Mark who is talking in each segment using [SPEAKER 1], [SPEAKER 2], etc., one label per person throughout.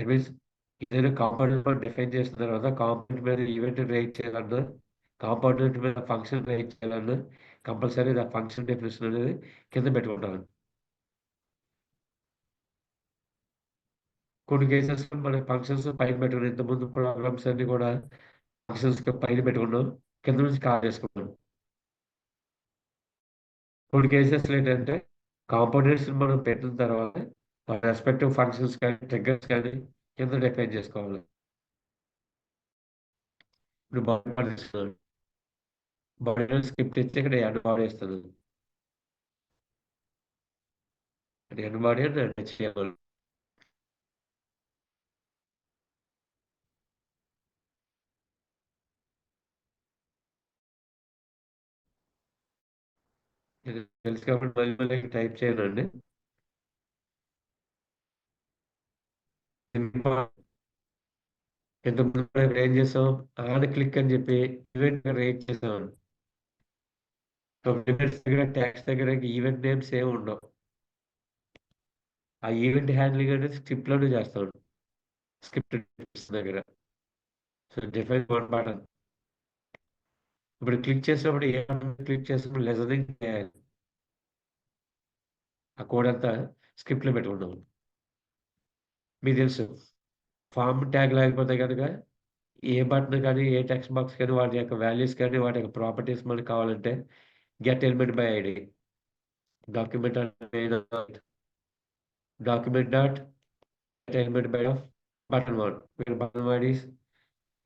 [SPEAKER 1] That means ఏదైనా component మనం define చేసిన తర్వాత కాంపోనెంట్ మీద ఈవెంట్ రేట్ చేయాలన్నా, కాంపోనెంట్ మీద ఫంక్షన్ రేట్ చేయాలన్నా కంపల్సరీ ఆ ఫంక్షన్ డెఫినేషన్ అనేది కింద పెట్టుకుంటాం. కొన్ని కేసెస్ మన ఫంక్షన్స్ పైన పెట్టుకున్నాం. ఇంతకుముందు ప్రోగ్రామ్స్ అన్ని కూడా ఫంక్షన్స్ పైన పెట్టుకున్నాం, కింద నుంచి కాల్ చేసుకున్నాం. కొన్ని కేసెస్లో ఏంటంటే కాంపోనెంట్స్ మనం పెట్టిన తర్వాత రెస్పెక్టివ్ ఫంక్షన్స్ కానీ ట్రిగ్గర్స్ కానీ కింద డిఫైన్ చేసుకోవాలి. ఇప్పుడు బాడీ ఇస్తున్నాను, బాడీ స్క్రిప్ట్ ఇచ్చి ఇక్కడ ఎండ్ బాడీ ఇస్తుంది. ఎండ్ బాడీ అని HTML. ఇది తెలుసు కాబట్టి మళ్ళీ మళ్ళీ టైప్ చేయనండి. ఇంతకుముందు ఇక్కడ ఏం చేసాం, ఆన్ క్లిక్ అని చెప్పి ఈవెంట్ రేట్ చేసాం. దగ్గర ట్యాక్స్ దగ్గర ఈవెంట్ నేమ్స్ ఏమి ఉండవు. ఆ ఈవెంట్ హ్యాండ్లింగ్ అనేది స్క్రిప్ట్ లోనే చేస్తాడు, స్క్రిప్ట్ దగ్గర. So define one button. ఇప్పుడు క్లిక్ చేసినప్పుడు ఏ బటన్ క్లిక్ చేసినప్పుడు లిజనింగ్ చేయాలి. ఆ కోడ్ అంతా స్క్రిప్ట్ లో పెట్టుకున్నాం. మీకు తెలుసు ఫార్మ్ ట్యాగ్ లేకపోతే కనుక ఏ బటన్ కానీ ఏ టెక్స్ట్ బాక్స్ కానీ వాటి యొక్క వాల్యూస్ కానీ వాటి యొక్క ప్రాపర్టీస్ మనకి కావాలంటే get element by ID document document dot element by of button one, where button one is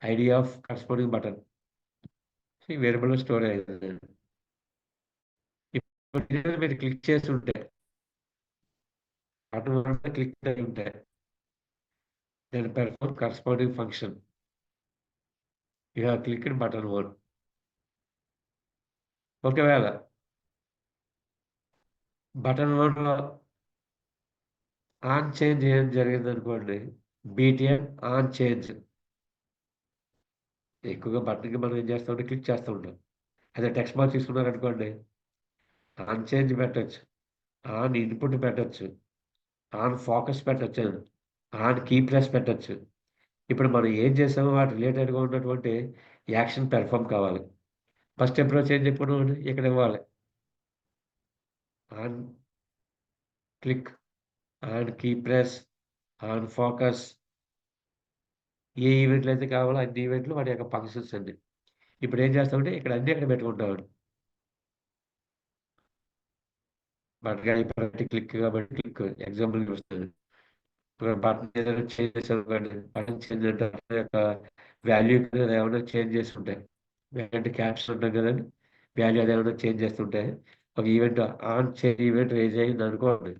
[SPEAKER 1] ID of corresponding button. ఈ వేరియబుల్ స్టోర్ అయింది. ఇప్పుడు మీరు క్లిక్ చేసి ఉంటే బటన్ క్లిక్ అయి ఉంటే then perform corresponding function. You have clicked button 1. ఒకవేళ button 1లో on change ఏం జరిగింది అనుకోండి, BTN ఆన్ చేంజ్. ఎక్కువగా బటన్కి మనం ఏం చేస్తామంటే క్లిక్ చేస్తూ ఉంటాం. అదే టెక్స్ట్ బాక్స్ తీసుకున్నారు అనుకోండి, ఆన్ చేంజ్ పెట్టచ్చు, ఆన్ ఇన్పుట్ పెట్టచ్చు, ఆన్ ఫోకస్ పెట్టచ్చు, ఆన్ కీ ప్రెస్ పెట్టచ్చు. ఇప్పుడు మనం ఏం చేసామో వాటి రిలేటెడ్గా ఉన్నటువంటి యాక్షన్ పెర్ఫామ్ కావాలి. ఫస్ట్ అప్రోచ్ ఏం చెప్పుకున్నాం, ఇక్కడ ఇవ్వాలి on click, on key press, on focus. ఏ ఈవెంట్లు అయితే కావాలో అన్ని ఈవెంట్లు వాటి యొక్క ఫంక్షన్స్ అండి. ఇప్పుడు ఏం చేస్తామంటే ఇక్కడ అన్ని ఇక్కడ పెట్టుకుంటామండి. బట్ క్లిక్ కాబట్టి క్లిక్ ఎగ్జాంపుల్ చూస్తాను. బటన్ ఏదైనా చేంజ్ చేసాం కానీ బటన్ చేంజ్ అంటే బటన్ యొక్క వాల్యూ ఏమైనా చేంజ్ చేస్తుంటాయి. అంటే క్యాప్స్ ఉంటాం కదండి, వాల్యూ అది ఏమైనా చేంజ్ చేస్తుంటే ఒక event on change event raise అయ్యింది అనుకోండి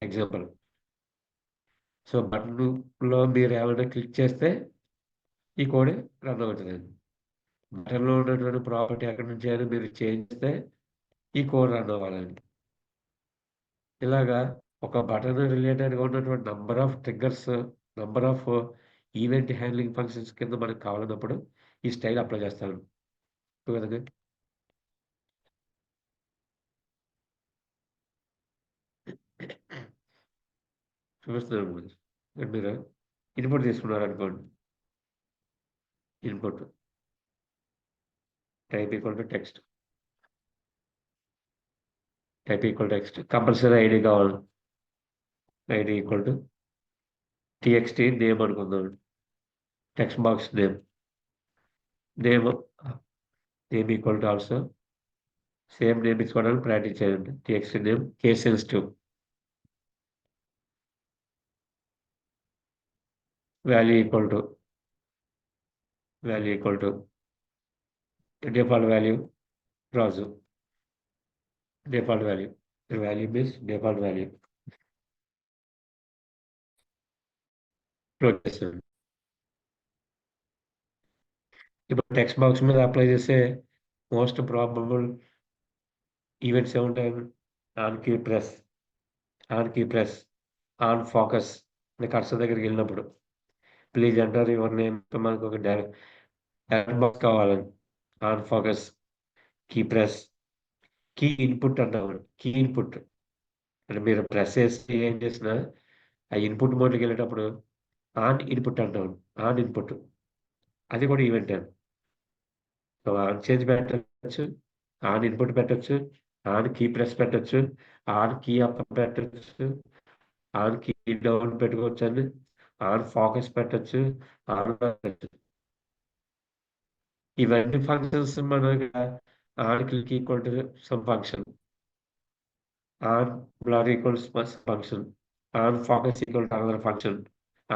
[SPEAKER 1] ఎగ్జాంపుల్. సో బటన్లో మీరు ఏమైనా క్లిక్ చేస్తే ఈ కోడ్ రన్ అవుతుందండి. బటన్లో ఉన్నటువంటి ప్రాపర్టీ ఎక్కడి నుంచి అయినా మీరు చేంజ్ చేస్తే ఈ కోడ్ రన్ అవ్వాలండి. ఇలాగా ఒక బటన్ రిలేటెడ్గా ఉన్నటువంటి number of triggers, number of event handling functions కింద మనకు కావాలన్నప్పుడు ఈ స్టైల్ అప్లై చేస్తాను కదండి. చూపిస్తున్నాను మీరు ఇన్పుట్ తీసుకున్నారు అనుకోండి, input type equal to text, type equal text compulsory ID కావాలి. ID equal to TXT name అనుకుందాం, text box name, name equal to also same name ఇచ్చుకోవడానికి ప్రాక్టీస్ చేయండి. TXT name case sensitive, value equal to default value Raju, default value means default value close చేస్తాను. ఇప్పుడు text box మీద apply చేసే most probable events ఏముంటాయి, on key press, on focus. Cursor దగ్గరికి వెళ్ళినప్పుడు please enter your name, మనకు ఒక direct box కావాలని on focus, key press, key input అంటాము. కీ ఇన్పుట్ అంటే మీరు ప్రెస్ చేసి ఏం చేసినా ఆ ఇన్పుట్ మోడ్కి వెళ్ళేటప్పుడు ఆన్ ఇన్పుట్ అంటాం. ఆన్ ఇన్పుట్ అది కూడా ఈవెంటే. సో ఆన్ చేంజ్ పెట్టచ్చు, ఆన్ ఇన్పుట్ పెట్టచ్చు, ఆన్ కీ ప్రెస్ పెట్టచ్చు, ఆన్ కీ అప్ పెట్టచ్చు, ఆన్ కీ డౌన్ పెట్టుకోవచ్చు అండి, ఆన్ ఫోకస్ పెట్టచ్చు, ఆన్ పెట్టచ్చు. ఇవన్నీ ఫంక్షన్స్ మనకి on click equal to some function, on blur equals function, on focus equal to another function,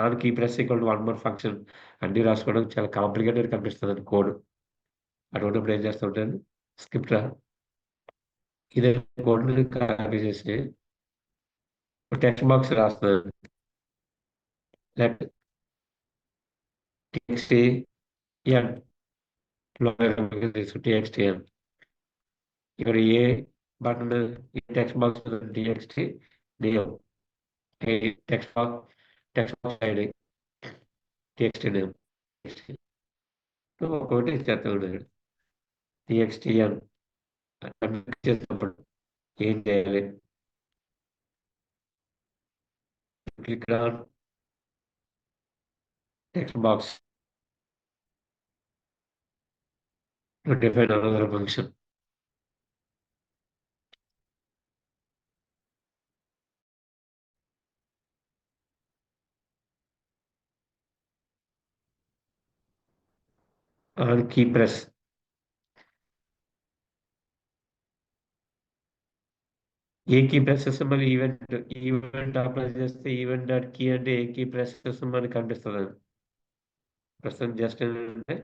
[SPEAKER 1] on key press equal to one more function. అన్ని రాసుకోవడం చాలా complicated కనిపిస్తుంది కోడ్. అటువంటిప్పుడు ఏం చేస్తూ ఉంటాను, స్క్రిప్ట్ ఇదే కోడ్ కాపీ చేసి టెక్స్ట్ బాక్స్ రాస్తున్నాను. Let T X T N T X T N. ఇక్కడ ఏ బటన్, ఈ text box T X T name, text box ID T X T name. ఒక్కొక్కటి చేస్తూ ఉన్నాడు. టీఎక్స్టీ ఎన్ చేసినప్పుడు ఏం చేయాలి, click on text box to define another function. On key press. ఏ కీ ప్రెస్ చేస్తే మళ్ళీ ఈవెంట్ అప్లై చేస్తే ఈవెంట్ డాట్ కీ అంటే ఏ కీ ప్రెస్ చేస్తే మనకి కనిపిస్తుంది. ప్రస్తుతం జస్ట్ ఏంటంటే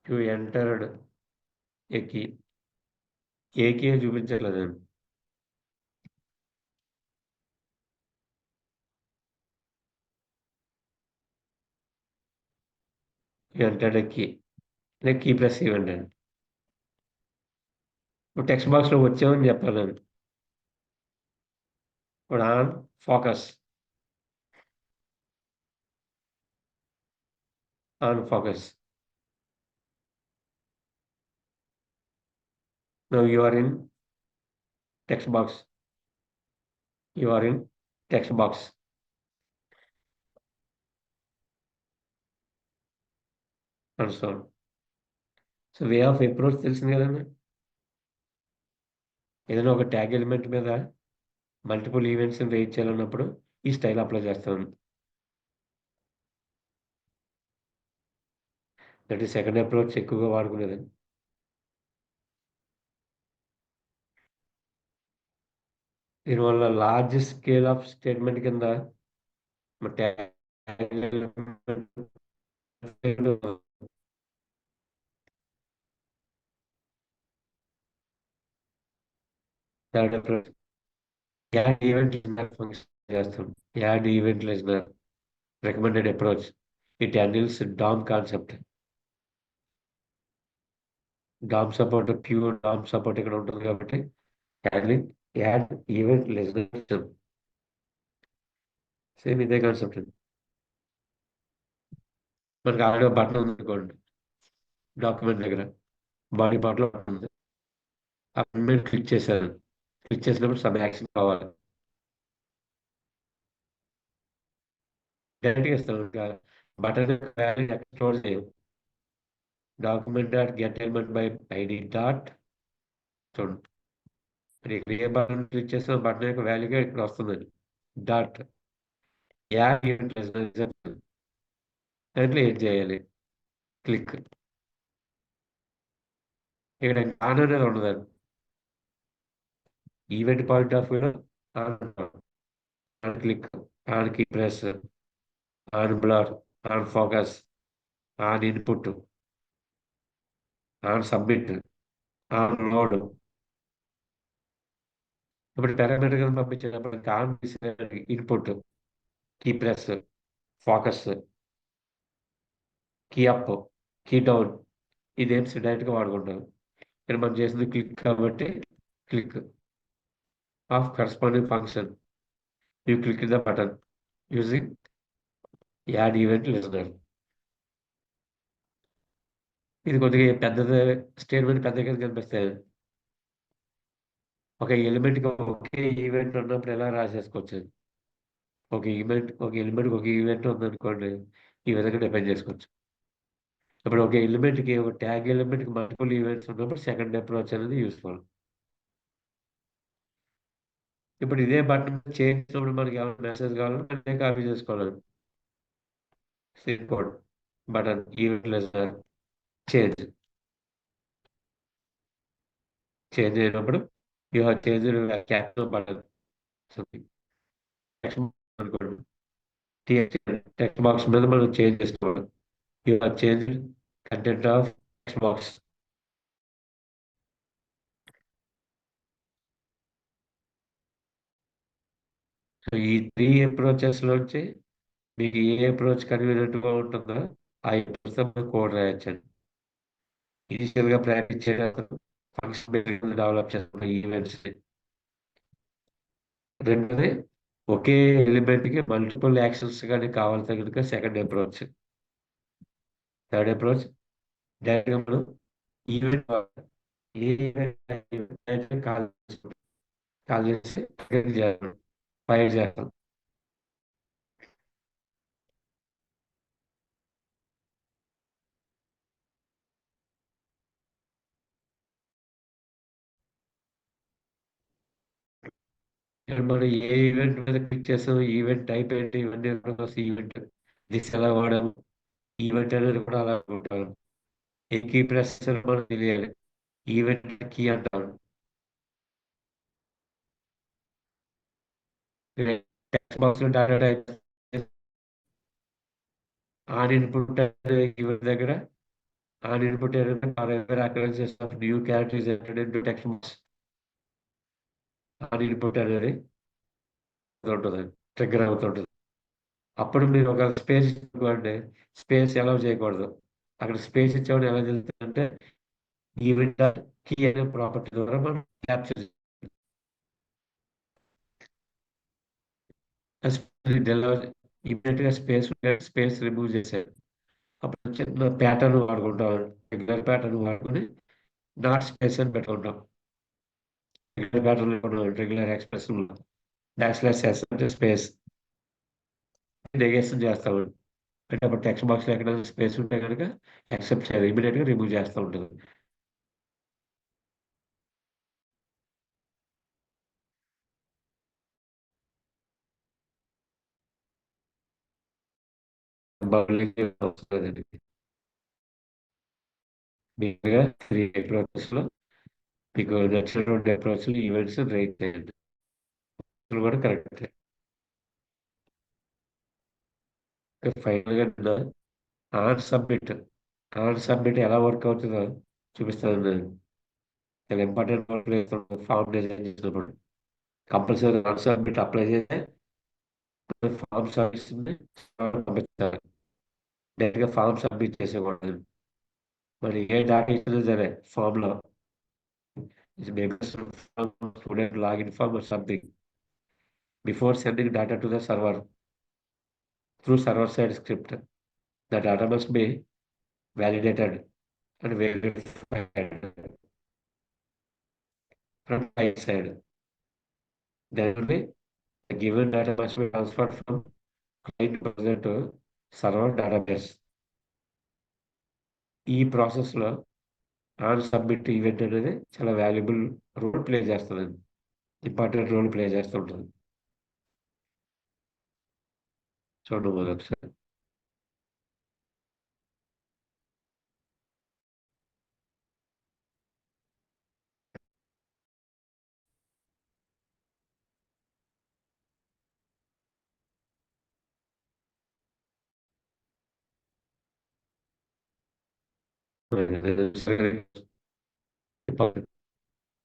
[SPEAKER 1] you entered a key, a key చూపించట్లేదండి. Entered a key, key press event అండి. ఇప్పుడు టెక్స్ట్ బాక్స్ లో వచ్చామని చెప్పాలండి. ఇప్పుడు on focus, on focus. Now you are in text box, you are in text box. And so so way of approach తెలిసింది కదండి. ఏదైనా ఒక ట్యాగ్ ఎలిమెంట్ మీద మల్టిపుల్ ఈవెంట్స్ వెయిట్ చేయాలన్నప్పుడు ఈ స్టైల్ అప్లై చేస్తాను. దట్ ఈ సెకండ్ అప్రోచ్ ఎక్కువగా వాడుకునేది. దీనివల్ల లార్జ్ స్కేల్ ఆఫ్ స్టేట్మెంట్ కింద third approach add event listener function చేస్తాం. Add event listener recommended approach. It handles DOM concept. DOM support, pure DOM support ఇక్కడ ఉంటుంది కాబట్టి handling add event listener same ఇదే concept. మనకి ఆల్రెడీ బటన్ ఉంది అనుకోండి document దగ్గర, బాడీ పార్ట్ లో బటన్ ఉంది. ఆ బటన్ మీద క్లిక్ చేశాను, క్లిక్ చేసినప్పుడు సబ్ యాక్షన్ కావాలి, డైరెక్ట్గా ఇస్తాను. ఇంకా బటన్ స్టోర్ చేయం. Document dot get element by ID dot, చూడండి మరి ఇక్కడ ఏ బటన్ క్లిక్ చేసిన బటన్ యొక్క వాల్యూగా ఇక్కడ వస్తుందండి. డాట్ యాడ్ ఈవెంట్ దాంట్లో ఏం చేయాలి, క్లిక్. ఇక్కడ ఆన్ అనేది ఉండదండి. Event point of view on click, on key press, on blur, on focus, on input, on submit, on load. ఇప్పుడు పారామీటర్ కింద పంపించేటప్పుడు on input, key press, focus, key up, key down. ఇదేం డైరెక్ట్గా వాడుకుంటాం. ఇక్కడ మనం చేసింది క్లిక్ కాబట్టి click of corresponding function. You click the button using add event listener. ఇది కొద్దిగా పెద్దది, స్టేట్మెంట్ పెద్దగా కనిపిస్తాయి. ఒక ఎలిమెంట్‌కి ఒకే ఈవెంట్ ఉన్నప్పుడు ఎలా రాసేసుకోవచ్చు. ఒక ఎలిమెంట్‌కి ఒక ఈవెంట్ ఉందనుకోండి. ఈ విధంగా డిఫైన్ చేసుకోవచ్చు. ఇప్పుడు ఒక ఎలిమెంట్‌కి ఒక ట్యాగ్ ఎలిమెంట్‌కి మల్టిపుల్ ఈవెంట్స్ ఉన్నప్పుడు సెకండ్ అప్రోచ్ అనేది యూజ్‌ఫుల్. ఇప్పుడు ఇదే బటన్ చేసినప్పుడు మనకి ఏమైనా మెసేజ్ కావాలంటే వెంటనే కాపీ చేసుకోవాలి. Same code button event less change. Change అయినప్పుడు you have changed caption button something. Text అనుకోండి. టెక్స్ట్ బాక్స్ మీద మనం చేంజ్ చేసుకోవాలి. You have changed content of text box. So ఈ 3 అప్రోచెస్ లోంచి మీకు ఏ అప్రోచ్ కన్వీనియంట్‌గా ఉంటుందో ఆ అప్రోచ్‌తో మనం కోడ్ రాయొచ్చండి. ఇనిషియల్‌గా ప్రాక్టీస్ చేయడం ఫంక్షన్ బిల్డింగ్‌ని డెవలప్ చేసుకున్న ఈవెంట్స్‌ని. రెండోది ఒకే ఎలిమెంట్‌కి మల్టిపుల్ యాక్షన్స్ గాని కావాలితే గనుక సెకండ్ అప్రోచ్. థర్డ్ అప్రోచ్ డైరెక్ట్‌గా మనం ఈవెంట్ ఏ ఈవెంట్ అయితే కాల్ చేసుకుంటాం. కాల్ చేసి ట్రిగ్గర్ చేస్తాం. ఫైర్ చేస్తాం. ఇక్కడ మనం ఏ ఈవెంట్ మీద క్లిక్ చేసాం, ఈవెంట్ టైప్ ఏంటి, ఇవన్నీ కూడా ఈవెంట్ దిశ ఎలా వాడాము, ఈవెంట్ అనేది కూడా అలా ఉంటాం. ఏ కీ ప్రెస్ మనకు తెలియాలి. ఈవెంట్ కీ అంటాం. టెక్స్ట్ బాక్స్ లో data type on input event దగ్గర ఆన్ ఇన్పుట్ ఏంటంటే for occurrences of new character is entered into text box. On input అనేది ఉంటుంది, ట్రిగ్గర్ అవుతుంటుంది. అప్పుడు మీరు ఒక స్పేస్ ఇచ్చుకోండి. స్పేస్ అలౌ చేయకూడదు. అక్కడ స్పేస్ ఇచ్చామని ఎలా తెలుస్తుందంటే ఈవెంట్ కీ అనే ప్రాపర్టీ ద్వారా మనం క్యాప్చర్ ఇమీడియట్ గా స్పేస్ రిమూవ్ చేశారు. అప్పుడు చిన్న ప్యాటర్న్ వాడుకుంటాం. రెగ్యులర్ ప్యాటర్న్ వాడుకొని నాట్ స్పేస్ అని పెట్టుకుంటాం. Regular pattern regular expression dash slash S అంటే స్పేస్ నెగేషన్ చేస్తాం. అంటే అప్పుడు టెక్స్ట్ బాక్స్ లో ఎక్కడైనా స్పేస్ ఉంటే కనుక యాక్సెప్ట్ చేయాలి, ఇమీడియట్ గా రిమూవ్ చేస్తూ ఉంటుంది. బౌలింగ్ అవసరం లేదండి. మీరుగా 3 అప్రోచెస్ లో మీకు నచ్చినటువంటి అప్రోచ్ ఈవెంట్స్ రైట్ చేయండి. ఇది కూడా కరెక్ట్. ఫైనల్ గా ఆన్ సబ్మిట్ ఆన్ సబ్మిట్ ఎలా వర్క్ అవుతుందో చూపిస్తాను నేను. చాలా ఇంపార్టెంట్ వర్క్ చేస్తున్నాను ఫామ్ డిజైన్ చేసినప్పుడు. కంపల్సరీ ఆన్ సబ్మిట్ అప్లై చేస్తే ఫామ్ సర్వీస్ పంపిస్తారు. డైరెక్ట్ గా ఫామ్ సబ్మిట్ చేసేవాళ్ళు. మరి ఏ డాటా ఇచ్చినా సరే ఫామ్ లో maybe student login form or something before sending data to the server through server side script. The data must be validated and verified from client side. Then only the given data must be transferred from client browser to server database. ఈ process లో on submit event అనేది చాలా valuable role play చేస్తుందండి. Important role play చేస్తుంటుంది. చూడండి మొదలు ఒకసారి.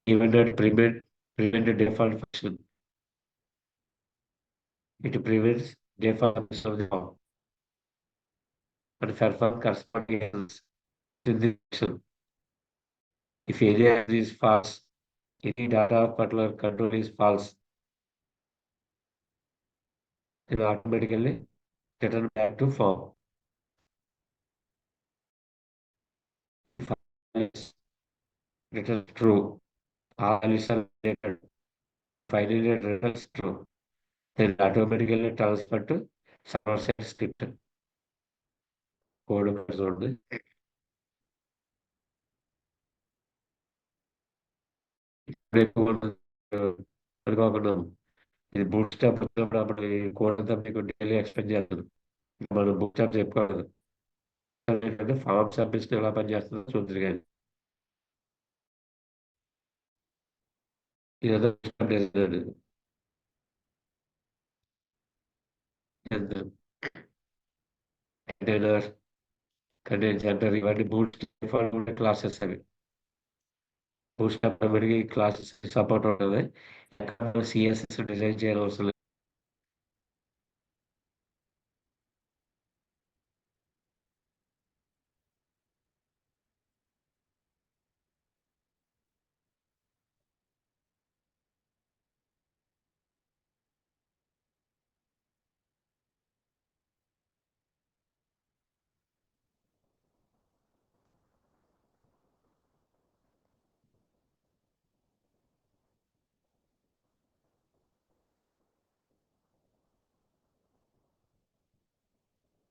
[SPEAKER 1] Event that prevent the default function. It prevents default function of the form and perform corresponding actions in the function. If any action is false, any data of particular control is false, then automatically return back to form. If is return true, ఆ values are related. Finally, returns true. Then automatically transfer to server side script code ఒకటి చూడండి. ఇప్పుడు ఎక్కువ అనుకోకుండా ఇది boot stop వచ్చినప్పుడు అప్పుడు ఈ కోడ్ అంతా మీకు డైలీ ఎక్స్ప్లెయిన్ చేస్తాను. మనం బూట్ స్టాప్ చెప్పుకోవడం ఏంటంటే ఫామ్ సబ్మిషన్ ఎలా పనిచేస్తుందో చూద్దరు కానీ ఇదంతా కంటైనర్ కంటైనర్ సెంటర్ ఇవన్నీ బూట్ క్లాసెస్ అవి బూట్ స్టాప్ మెడికి క్లాసెస్ సపోర్ట్ ఉంటుంది. సిఎస్ఎస్ డిజైన్ చేయనవసరం లేదు.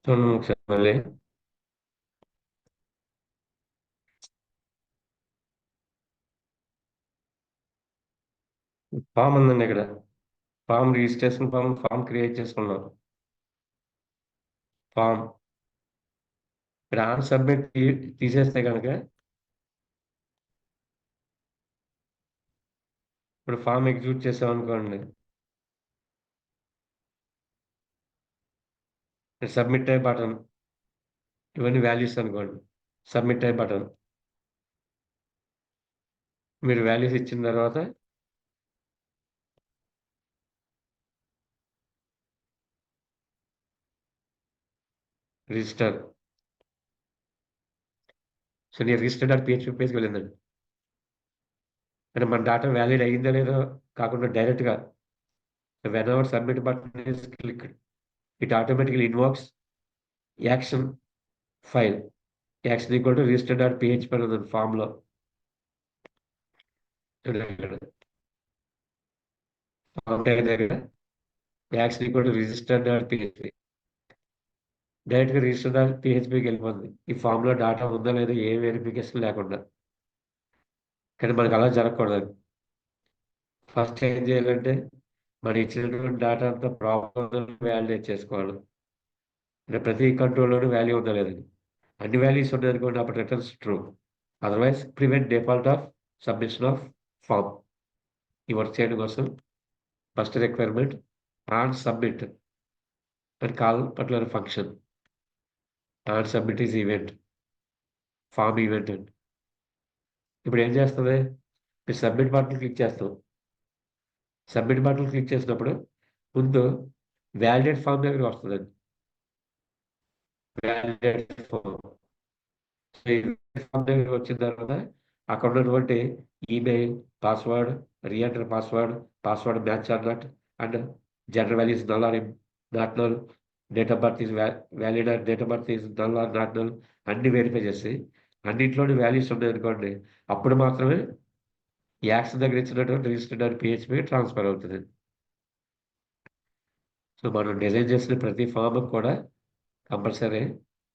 [SPEAKER 1] చూడండి ఒకసారి మళ్ళీ ఫామ్ ఉందండి ఇక్కడ. ఫామ్ రిజిస్ట్రేషన్ ఫామ్ క్రియేట్ చేసుకున్నాం. ఫామ్ ఇక్కడ ఆన్ సబ్మిట్ తీసేస్తే కనుక ఇప్పుడు ఫామ్ ఎగ్జిక్యూట్ చేసాం అనుకోండి. సబ్మిట్ అయ్యే బటన్ ఇవన్నీ వాల్యూస్ అనుకోండి. సబ్మిట్ అయ్యే బటన్ మీరు వాల్యూస్ ఇచ్చిన తర్వాత రిజిస్టర్. సో నేను రిజిస్టర్ డాట్ పిహెచ్పి పేజ్కి వెళ్ళిందండి. అంటే మన డేటా వ్యాలిడ్ అయ్యిందో లేదో కాకుండా డైరెక్ట్గా whenever submit button is click it automatically invokes action file. Action equal to register dot PHP అని ఉంది ఫామ్లో. దగ్గర action equal to register dot PHP డైరెక్ట్గా రిజిస్టర్ డాట్ పిహెచ్పికి వెళ్ళిపోతుంది. ఈ ఫామ్లో డేటా ఉందా లేదా ఏ వెరిఫికేషన్ లేకుండా. కానీ మనకు అలా జరగకూడదు. ఫస్ట్ ఏం చేయాలంటే మనం ఇచ్చినటువంటి డేటా అంతా ప్రాపర్ వ్యాలిడేట్ చేసుకోవాలి. అంటే ప్రతి కంట్రోల్లోనూ వాల్యూ ఉందా లేదని. అన్ని వాల్యూస్ ఉన్నాయనుకోండి అప్పుడు returns true. Otherwise prevent default of submission of form. ఈ వర్క్ చేయడం కోసం first requirement on submit and call particular function. On submit is event, form event అండి. ఇప్పుడు ఏం చేస్తుంది, మీరు సబ్మిట్ బటన్ క్లిక్ చేస్తాం. సబ్మిట్ బటన్ క్లిక్ చేసినప్పుడు ముందు వ్యాలిడేట్ ఫామ్ దగ్గర వస్తుందండి. వ్యాలిడేట్ ఫామ్ దగ్గర వచ్చిన తర్వాత అక్కడ ఉన్నటువంటి email, password, reenter password, password match or not, and general values null or not null, date of birth is valid and date of birth is null or not null అన్ని verify చేసి అన్నింటిలోని values ఉన్నాయనుకోండి అప్పుడు మాత్రమే action దగ్గర ఇచ్చినటువంటి registered అని PHP transfer అవుతుంది. సో మనం డిజైన్ చేసిన ప్రతి ఫామ్ కూడా కంపల్సరీ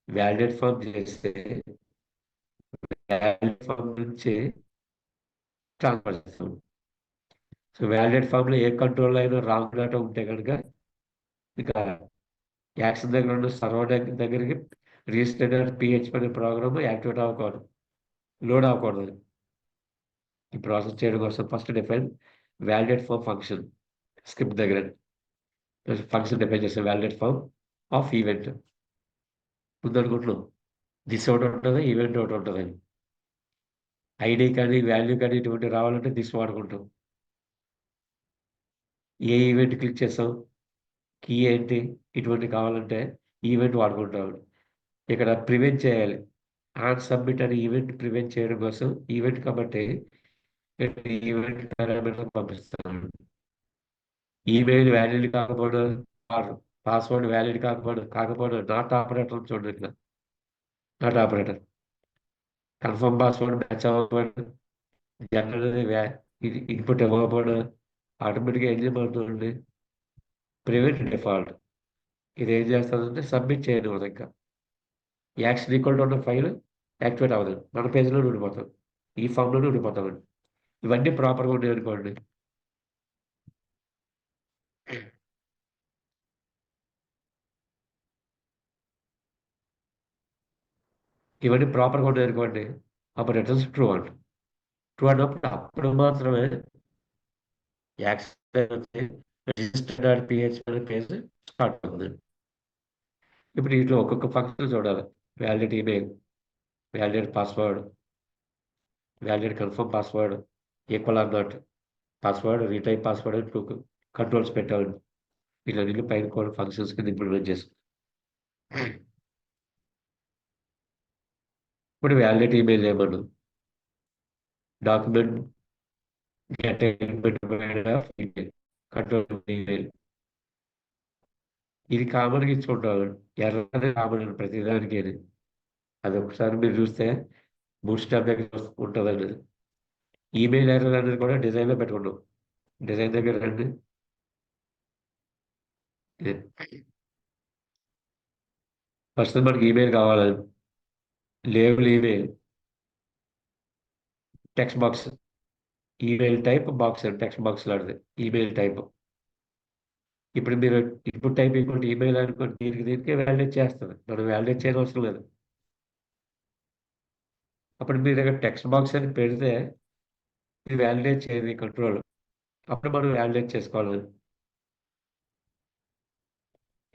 [SPEAKER 1] వ్యాలిడేట్ ఫామ్ చేస్తే వ్యాలిడ్ ఫామ్ నుంచి ట్రాన్స్ఫర్ చేస్తాం. సో వ్యాలిడేట్ ఫామ్లో ఏ కంట్రోల్ అయినా రాంగ్ డేటా ఉంటే కనుక ఇక యాక్షన్ దగ్గర ఉన్న సర్వర్ దగ్గరికి రిజిస్టర్డ్ పిహెచ్పి అనే ప్రోగ్రామ్ యాక్టివేట్ అవ్వకూడదు, లోడ్ అవ్వకూడదు. ఈ ప్రాసెస్ చేయడం కోసం first define validate form function. Script దగ్గర ఫంక్షన్ డిఫైన్ చేస్తాం వ్యాలిడేట్ ఫామ్ ఆఫ్ ఈవెంట్. ముందు అనుకుంటున్నాం దిస్ ఒకటి ఉంటుంది, ఈవెంట్ ఒకటి ఉంటుంది అని. ఐడి కానీ వాల్యూ కానీ ఇటువంటి రావాలంటే దిస్ వాడుకుంటాం. ఏ ఈవెంట్ క్లిక్ చేస్తాం, కీ ఏంటి ఇటువంటి కావాలంటే ఈవెంట్ వాడుకుంటాం. ఇక్కడ ప్రివెంట్ చేయాలి. ఆన్ సబ్మిట్ అనే ఈవెంట్ ప్రివెంట్ చేయడం కోసం ఈవెంట్ కాబట్టి ఈవెంట్ పారామీటర్ పంపిస్తాను. ఈమెయిల్ వ్యాలిడ్ కాకపోవడం, పాస్వర్డ్ వ్యాలిడ్ కాకపోవడం నాట్ ఆపరేటర్ చూడండి. ఇక్కడ not operator, confirm password match అవ్వకపోవడం, జనరల్ ఇది ఇన్పుట్ ఇవ్వకపోయినా ఆటోమేటిక్గా ఏం చేయబడుతుంది, ప్రివెంట్ డిఫాల్ట్. ఇది ఏం చేస్తుందంటే సబ్మిట్ చేయను ఇంకా యాక్షన్ ఈక్వల్ టు ఉన్న ఫైల్ యాక్టివేట్ అవ్వదు, మన పేజ్లో ఉండిపోతాం, ఈ ఫామ్లోనే ఉండిపోతామండి. ఇవన్నీ ప్రాపర్గా ఉన్నాయి అనుకోండి. ఇవన్నీ ప్రాపర్గా ఉన్నాయి అనుకోండి, అప్పుడు రిటర్న్స్ ట్రూ అండి. ట్రూ అన్నప్పుడు అప్పుడు మాత్రమే యాక్షన్ వచ్చి రిజిస్టర్డ్ పిహెచ్పి అనే పేజ్ స్టార్ట్ అవుతుంది. ఇప్పుడు ఇంట్లో ఒక్కొక్క ఫంక్షన్ చూడాలి. Valid email, valid password, valid confirm password, equal or not, password retype password అని టూ కంట్రోల్స్ పెట్టామండి. వీళ్ళన్నింటి పైన కూడా ఫంక్షన్స్ కింద ఇంప్లిమెంట్ చేస్తాం. ఇప్పుడు వ్యాలిడ్ ఈమెయిల్ ఏమన్నా document get element of email control email, ఇది కామన్గా ఇచ్చుకుంటాం. ఎర్ర అనేది కామన్ ప్రతిదానికి. అది ఒకసారి మీరు చూస్తే బూట్ స్టాప్ దగ్గర ఉంటుందండి. ఈమెయిల్ ఎర్రర్ అనేది కూడా డిజైన్లో పెట్టుకున్నాం. డిజైన్ దగ్గర రండి. ఫస్ట్ మనకి ఈమెయిల్ కావాలి. Label email, text box, email type box అండి, టెక్స్ట్ బాక్స్ లాంటిది ఈమెయిల్ టైప్. ఇప్పుడు మీరు ఇన్పుట్ టైప్ ఈక్వల్ ఈమెయిల్ అనుకోండి, దీనికి వ్యాలిడేట్ చేస్తుంది, మనం వ్యాలిడేట్ చేయడం అవసరం లేదు. అప్పుడు మీరు దగ్గర టెక్స్ట్ బాక్స్ అని పెడితే ఇది వ్యాలిడేట్ చేయదు కంట్రోల్, అప్పుడు మనం వ్యాలిడేట్ చేసుకోవాలి.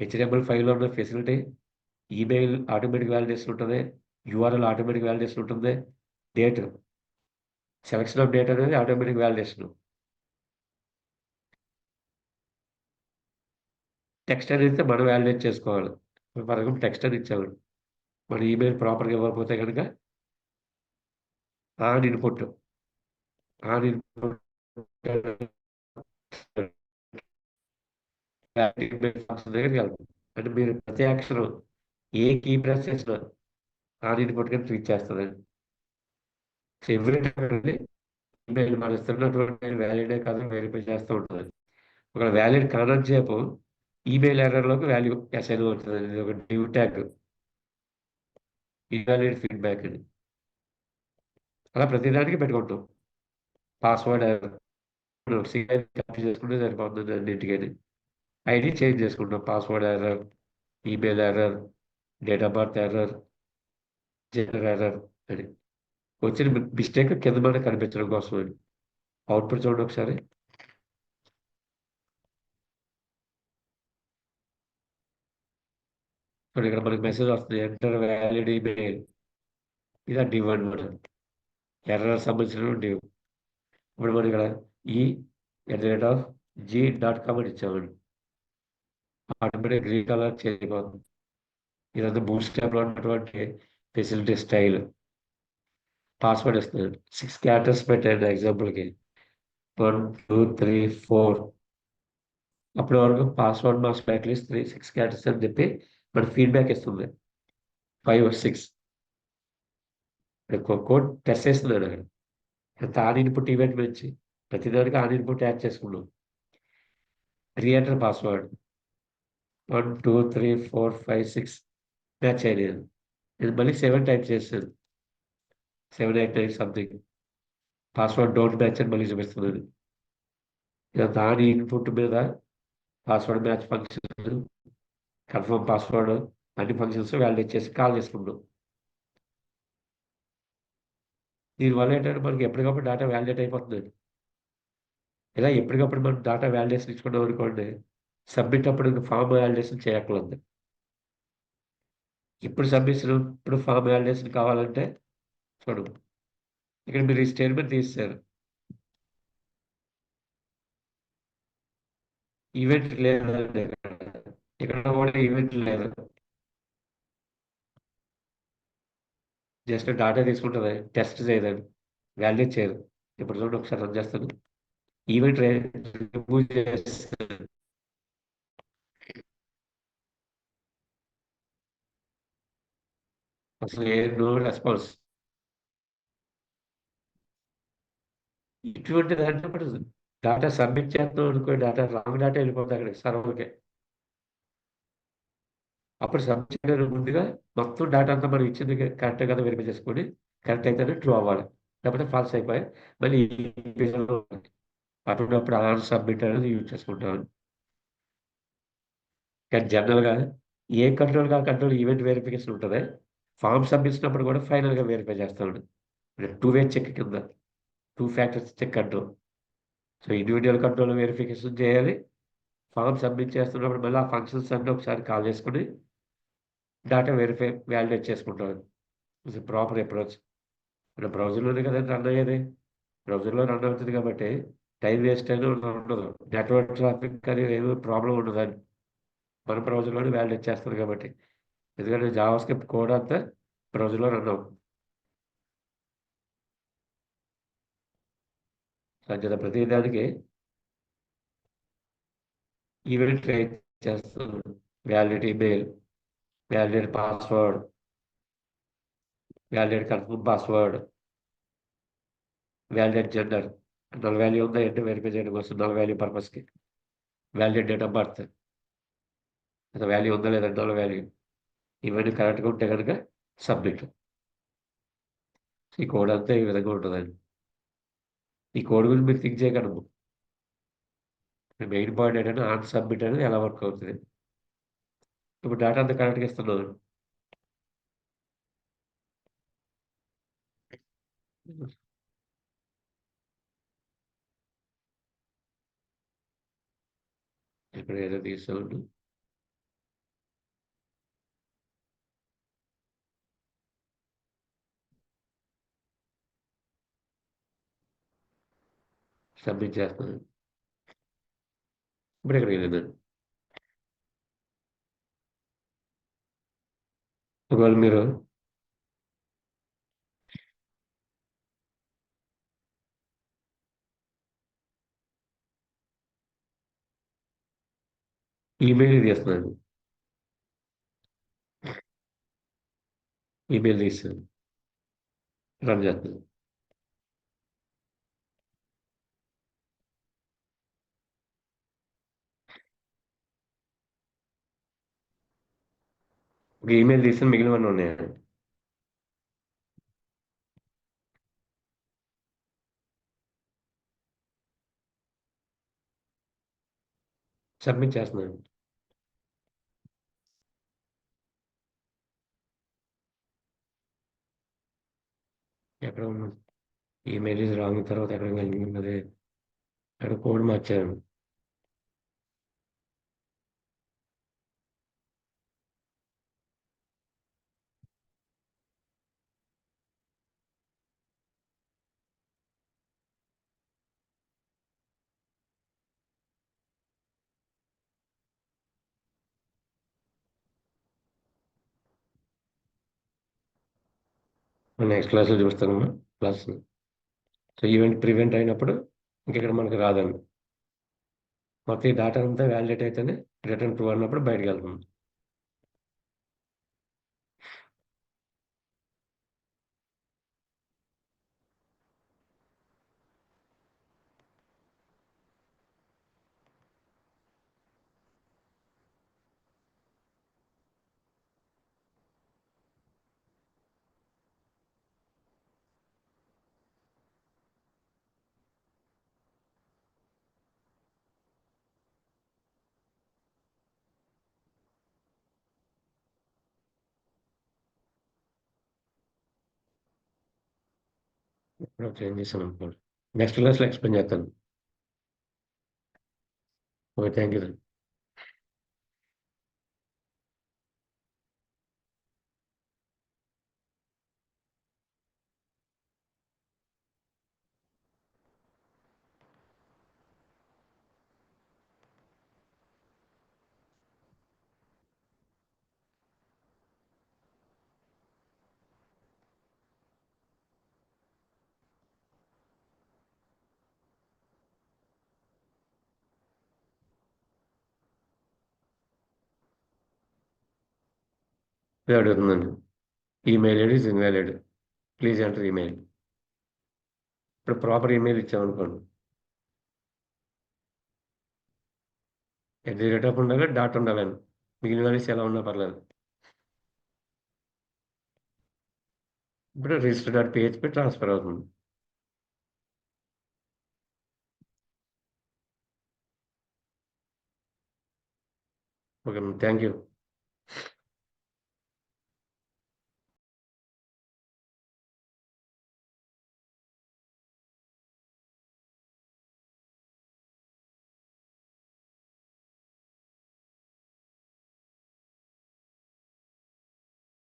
[SPEAKER 1] హెచ్టిఎంఎల్ ఫైల్లో ఉన్న ఫెసిలిటీ ఈమెయిల్ ఆటోమేటిక్ వ్యాలిడేషన్ ఉంటుంది, యూఆర్ఎల్ ఆటోమేటిక్ వ్యాలిడేషన్ ఉంటుంది, డేట్ సెలక్షన్ ఆఫ్ డేట్ అనేది ఆటోమేటిక్ వ్యాలిడేషన్. టెక్స్ట్ అనేది మనం వ్యాలిడేట్ చేసుకోవాలి. ఫర్ ఎగ్జాంపుల్ టెక్స్ట్ అని ఇచ్చాము, మన ఈమెయిల్ ప్రాపర్గా ఇవ్వకపోతే కనుక on input, on input function దగ్గరికి వెళ్తుంది. అంటే మీరు ప్రతి అక్షరం ఏ కీ ప్రెస్ చేసినా ఆన్ ఇన్పుట్ కింద ట్రీట్ చేస్తుందండి. సో ఎవ్రీ టైం అండి ఈమెయిల్ మనం ఇస్తున్నటువంటి వ్యాలిడే కాదు వెరిఫై చేస్తూ ఉంటుంది. ఒక వ్యాలిడ్ కాదని చెప్పు ఈమెయిల్ ఎర్రర్లోకి వాల్యూ అసైన్ అవుతుంది. ఇది ఒక డ్యూ ట్యాగ్ ఇన్వాలిడ్ ఫీడ్బ్యాక్ అని. అలా ప్రతిదానికి పెట్టుకుంటాం. పాస్వర్డ్ కాపీ చేసుకుంటే సరిపోతుంది అన్నింటికని. ఐడి చేంజ్ చేసుకుంటాం, password error, email error, date of birth error, gender error అని. వచ్చిన మిస్టేక్ కింద మనకు కనిపించడం కోసం అని. అవుట్పుట్ చూడండి ఒకసారి. ఇప్పుడు ఇక్కడ మనకి మెసేజ్ వస్తుంది, ఎంటర్ వ్యాలిడ్ ఈమెయిల్. ఇది డివ్ అనమాట, ఎర్రర్ సంబంధించిన డివ్. ఇప్పుడు మనం ఇక్కడ e@g.com అని ఇచ్చామండి, ఆటోమేటిక్ గ్రీన్ కలర్ చేంజ్ అయిపోతుంది. ఇదంతా బూట్ స్టాప్లో ఉన్నటువంటి ఫెసిలిటీ స్టైల్. పాస్వర్డ్ ఇస్తున్నాను, 6 క్యారెక్టర్స్ పెట్టండి ఎగ్జాంపుల్కి, 1 2 3 4. అప్పటి వరకు పాస్వర్డ్ మార్క్స్ అట్లీస్ట్ 6 క్యారెక్టర్స్ అని చెప్పి మన ఫీడ్బ్యాక్ ఇస్తుంది. 5 or 6 కోడ్ టెస్ట్ చేస్తున్నాడు అక్కడ. అంత ఆన్ ఇన్పుట్ ఈవెంట్ నుంచి ప్రతిదానికి ఆన్ ఇన్పుట్ యాడ్ చేసుకున్నాం. రీఎంటర్ పాస్వర్డ్ 1 2 3 4 5 6 మ్యాచ్ అయ్యేది. నేను మళ్ళీ 7 టైప్ చేస్తాను, 7 8 9 సంథింగ్. పాస్వర్డ్ డోంట్ మ్యాచ్ అని మళ్ళీ చూపిస్తున్నాను. ఇదంతా ఆన్ ఇన్పుట్ మీద password match function, confirm password, అన్ని ఫంక్షన్స్ వ్యాలిడేట్ చేసి కాల్ చేసుకుంటాం. దీనివల్ల ఏంటంటే మనకి ఎప్పటికప్పుడు డేటా వ్యాలిడేట్ అయిపోతుంది. ఇలా ఎప్పటికప్పుడు మనం డేటా వ్యాలిడేషన్ ఇచ్చుకున్నాం అనుకోండి, సబ్మిట్ అప్పుడు ఫామ్ వ్యాలిడేషన్ చేయక్కర్లేదు. ఇప్పుడు సబ్మిషన్, ఇప్పుడు ఫామ్ వ్యాలిడేషన్ కావాలంటే చూడు, ఇక్కడ మీరు ఈ స్టేట్మెంట్ తీస్తారు, ఈవెంట్ లేదండి ఇక్కడ, ఇక్కడ కూడా ఈవెంట్ లేదు, జస్ట్ డేటా తీసుకుంటుంది, టెస్ట్ చేయదండి, వ్యాలిడేట్ చేయదు. ఇప్పుడు చూడండి ఒకసారి రన్ చేస్తాను, ఈవెంట్ రిమూవ్ చేస్తాను. అసలు ఏ నో రెస్పాన్స్. ఇటువంటి దాంట్లో ఇప్పుడు డేటా సబ్మిట్ చేస్తున్నాం అనుకో, డేటా రాంగ్ డేటా వెళ్ళిపోతుంది అక్కడ సర్వర్‌కి. అప్పుడు సబ్మిట్ చేయడానికి ముందుగా మొత్తం డేటా అంతా మనం ఇచ్చింది కరెక్టే కదా వెరిఫై చేసుకొని, కరెక్ట్ అయితేనే ట్రూ అవ్వాలి. లేకపోతే ఫాల్స్ అయిపోయి మళ్ళీ ఈ పేజ్‌లో అప్పుడప్పుడు ఆన్ సబ్మిట్ అనేది యూజ్ చేసుకుంటాను. కానీ జనరల్‌గా ఏ కంట్రోల్‌కి ఆ కంట్రోల్ ఈవెంట్ వెరిఫికేషన్ ఉంటది. ఫార్మ్ సబ్మిట్సినప్పుడు కూడా ఫైనల్‌గా వెరిఫై చేస్తాడు. టూ వే చెక్ కింద. Two factors check control. So, individual control verification చేయాలి. ఫార్మ్ సబ్మిట్ చేస్తున్నప్పుడు మళ్ళీ ఆ ఫంక్షన్స్ అన్నీ ఒకసారి కాల్ చేసుకొని డేటా వెరిఫై, వాలిడేట్ చేసుకుంటాం. ఇది ప్రాపర్ అప్రోచ్. మన బ్రౌజర్‌లోనే కదండీ రన్ అయ్యేది. బ్రౌజర్‌లో రన్ అవుతుంది కాబట్టి టైమ్ వేస్ట్ అనేది ఉండదు. నెట్వర్క్ ట్రాఫిక్ అనేది ఏమి ప్రాబ్లమ్ ఉండదండి. మన బ్రౌజర్‌లోనే వాలిడేట్ చేస్తది కాబట్టి. ఎందుకంటే జావాస్క్రిప్ట్ కోడ్ అంతా బ్రౌజర్‌లో రన్ అవుతుంది. అంచేత ప్రతి దానికి ఈవెంట్ క్రియేట్ చేస్తాం. Validate email, validate password, validate confirm password, validate gender. Null value ఉందా ఏంటో వెరిఫై చేయడం కోసం నల్ వాల్యూ పర్పస్‌కి. Validate date of birth. అసలు వాల్యూ ఉందా లేదా నల్ వాల్యూ. ఇవన్నీ కరెక్ట్‌గా ఉంటే గనుక సబ్మిట్. ఈ కోడ్ అంతా ఈ విధంగా ఉంటదండి. ఈ కోడ్ గురించి మీరు థింక్ చేయకండి. మెయిన్ పాయింట్ ఏంటంటే ఆన్ సబ్మిట్ అనేది ఎలా వర్క్ అవుతది. ఇప్పుడు డేటా అంతా కరెక్ట్‌గా ఇస్తున్నాను. ఇప్పుడు ఏదో తీసామండి. సబ్మిట్ చేస్తున్నాను. ఇప్పుడు ఇక్కడికి వెళ్ళిందండి. ఒకవేళ మీరు ఈమెయిల్ తీస్తున్నాను. ఈమెయిల్ తీసాను. రన్ చేస్తున్నాను. ఒక ఈమెయిల్ తీసాను. మిగిలినవన్నీ ఉన్నాయండి. సబ్మిట్ చేస్తున్నాను. ఎక్కడ ఉన్నాను? ఈమెయిల్ ఈజ్ రాంగ్ తర్వాత ఎక్కడ ఉన్నది? అక్కడ కోడ్ మార్చాను. నెక్స్ట్ క్లాస్‌లో చూస్తానమ్మా. క్లాస్. సో, ఈవెంట్ ప్రివెంట్ అయినప్పుడు ఇంకిక్కడ మనకి రాదండి. మొత్తం ఈ డేటా అంతా వాలిడేట్ అయితేనే రిటర్న్ ట్రూ అన్నప్పుడు బయటికెళ్తుంది. ఇప్పుడు చేంజ్ చేశాననుకోండి. నెక్స్ట్ క్లాస్‌లో ఎక్స్‌ప్లెయిన్ చేస్తాను. ఓకే. Thank you. ఇదే అడుగుతుందండి. Email ID is invalid. Please enter email. ఇప్పుడు ప్రాపర్ ఈమెయిల్ ఇచ్చామనుకోండి. ఎట్ ది రేట్ ఆఫ్ ఉండాలి, డాట్ ఉండాలండి. మిగిలిన వాల్యూస్ ఎలా ఉన్నా పర్లేదు. ఇప్పుడు రిజిస్టర్ డాట్ పిహెచ్పి ట్రాన్స్ఫర్ అవుతుంది. ఓకే. Thank you.